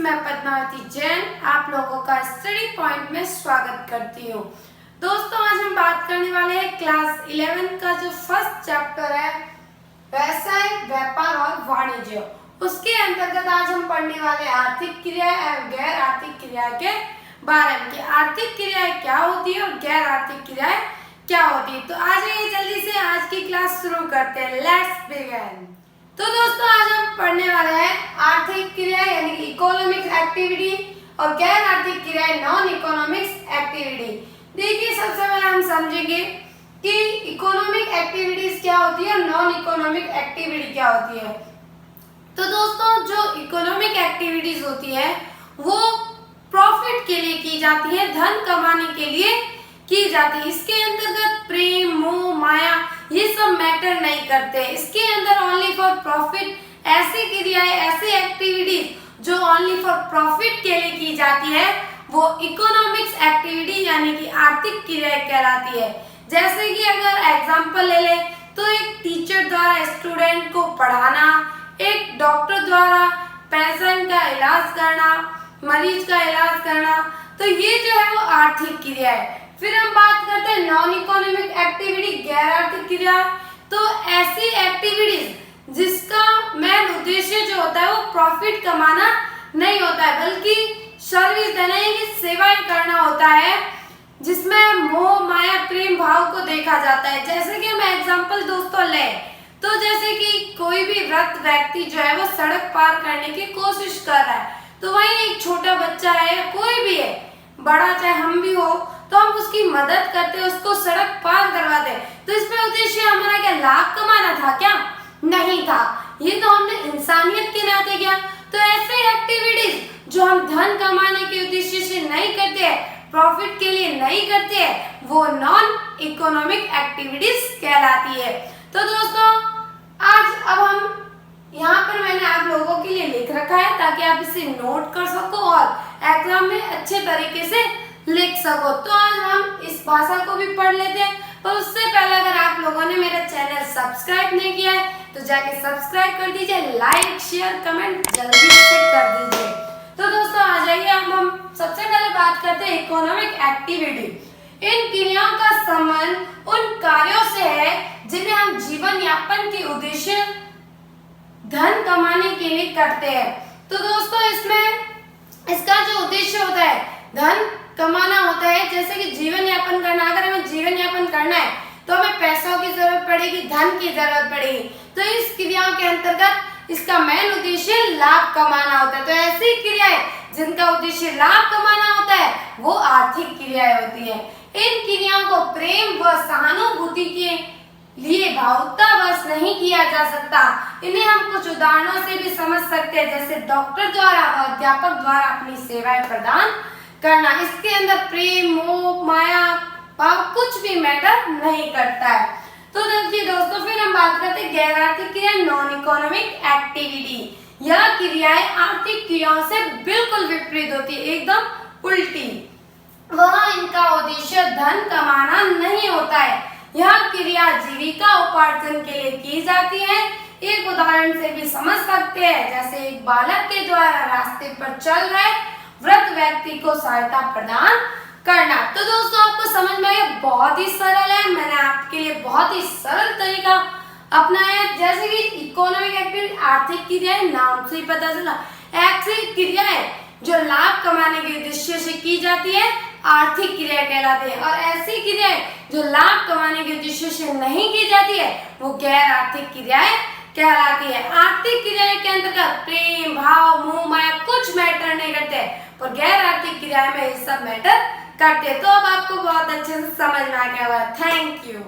मैं पद्मावती जैन आप लोगों का स्टडी पॉइंट में स्वागत करती हूँ। दोस्तों, आज हम बात करने वाले हैं क्लास 11 का जो फर्स्ट चैप्टर है व्यवसाय, व्यापार और वाणिज्य। उसके अंतर्गत आज हम पढ़ने वाले आर्थिक क्रिया एवं गैर आर्थिक क्रिया के बारे में कि आर्थिक क्रियाएं क्या होती है और गैर आर्थिक क्रियाएं क्या होती है। तो आ जाइए जल्दी से आज की क्लास शुरू करते हैं। Let's begin. तो दोस्तों, आज हम पढ़ने वाले हैं आर्थिक क्रिया यानी इकोनॉमिक एक्टिविटी और गैर आर्थिक क्रिया नॉन इकोनॉमिक्स एक्टिविटी। देखिए, सबसे पहले हम समझेंगे कि इकोनॉमिक एक्टिविटीज क्या होती है और नॉन इकोनॉमिक एक्टिविटी क्या होती है। तो दोस्तों, जो इकोनॉमिक एक्टिविटीज होती है वो प्रॉफिट के लिए की जाती है, धन कमाने के लिए की जाती है। इसके अंतर्गत प्रेम, मोह, माया ये सब मैटर नहीं करते। इसके अंदर ओनली फॉर प्रॉफिट ऐसी क्रियाएं, ऐसी एक्टिविटीज जो ओनली फॉर प्रॉफिट के लिए की जाती है वो इकोनॉमिक्स एक्टिविटी यानी कि आर्थिक क्रियाएं कहलाती है। जैसे कि अगर एग्जांपल ले ले तो एक टीचर द्वारा स्टूडेंट को पढ़ाना, एक डॉक्टर द्वारा पेशेंट का इलाज करना, मरीज का इलाज करना, तो ये जो है वो आर्थिक क्रिया है। फिर हम बात करते हैं नॉन इकोनॉमिक एक्टिविटी, गैर आर्थिक क्रिया। तो ऐसी एक्टिविटीज जिसका मेन उद्देश्य जो होता है वो प्रॉफिट कमाना नहीं होता है, बल्कि सर्विस देना यानी सेवाएं करना होता है, जिसमें मोह, माया, प्रेम भाव को देखा जाता है। जैसे कि हम एग्जांपल दोस्तों ले तो जैसे कि कोई भी वृद्ध व्यक्ति जो है वो सड़क पार करने की कोशिश कर रहा है, तो वहीं एक छोटा बच्चा है या कोई भी है, बड़ा चाहे हम भी हो, तो हम उसकी मदद करते, उसको सड़क पार करवाते। तो इसमें उद्देश्य हमारा क्या लाभ कमाना था क्या? नहीं था। ये तो हमने इंसानियत के नाते किया। तो ऐसे एक्टिविटीज जो हम धन कमाने के उद्देश्य से नहीं करते हैं, प्रॉफिट के लिए नहीं करते हैं, वो नॉन इकोनॉमिक एक्टिविटीज कहलाती है। तो दोस्तों, आज अब हम यहाँ पर मैंने आप लोगों के लिए लिख रखा है ताकि आप इसे नोट कर सको और एग्जाम में अच्छे तरीके से लिख सको। तो आज हम इस भाषा को भी पढ़ लेते हैं, पर उससे पहले अगर आप लोगों ने मेरा चैनल सब्सक्राइब नहीं किया है तो जाके सब्सक्राइब कर दीजिए, लाइक, शेयर, कमेंट जल्दी से कर दीजिए। तो दोस्तों, आ जाइए अब हम सबसे पहले बात करते हैं इकोनॉमिक एक्टिविटी। इन क्रियाओं का संबंध उन कार्यों से है जिन्हें हम जीवन यापन के उद्देश्य धन कमाने के लिए करते हैं। तो दोस्तों, इसमें इसका जो उद्देश्य होता है धन कमाना होता है। जैसे कि जीवन यापन करना, अगर हमें जीवन यापन करना है तो हमें पैसों की जरूरत पड़ेगी, धन की जरूरत पड़ेगी। तो इस क्रियाओं के अंतर्गत इसका मेन उद्देश्य लाभ कमाना होता है। तो ऐसी क्रियाएं जिनका उद्देश्य लाभ कमाना होता है वो आर्थिक क्रियाएं होती है। इन क्रियाओं को प्रेम व सहानुभूति के लिए भावुकतावश नहीं किया जा सकता। इन्हें हम कुछ उदाहरणों से भी समझ सकते हैं, जैसे डॉक्टर द्वारा और अध्यापक द्वारा अपनी सेवाएं प्रदान करना। इसके अंदर प्रेम, मोह, माया भाव कुछ भी मैटर नहीं करता है। तो देखिए दोस्तों, फिर हम बात करते हैं गैर आर्थिक क्रिया नॉन इकोनॉमिक एक्टिविटी। यह क्रियाएं आर्थिक क्रियाओं से बिल्कुल विपरीत होती है, एकदम उल्टी। वह इनका उद्देश्य धन कमाना नहीं होता है। यह क्रिया जीविका उपार्जन के लिए की जाती है। एक उदाहरण से भी समझ सकते हैं, जैसे एक बालक के द्वारा रास्ते पर चल रहे वृद्ध व्यक्ति को सहायता प्रदान करना। तो दोस्तों, आपको समझ में आया, बहुत ही सरल है। मैंने आपके लिए बहुत ही सरल तरीका अपनाया। जैसे कि इकोनॉमिक एक्टिविटी आर्थिक क्रिया नाम से ही पता चला, ऐसी क्रियाएं जो लाभ कमाने के उद्देश्य से की जाती है आर्थिक क्रिया कहलाती है, और ऐसी क्रियाएं जो लाभ कमाने के उद्देश्य से नहीं की जाती है वो गैर आर्थिक क्रियाएं कहलाती है। आर्थिक क्रियाएं के अंतर्गत प्रेम, भाव, मोह, माया कुछ मैटर नहीं करते, पर गैर आर्थिक क्रियाएं में ये सब मैटर करते हैं। तो अब आपको बहुत अच्छे से समझ में आ गया होगा। Thank you.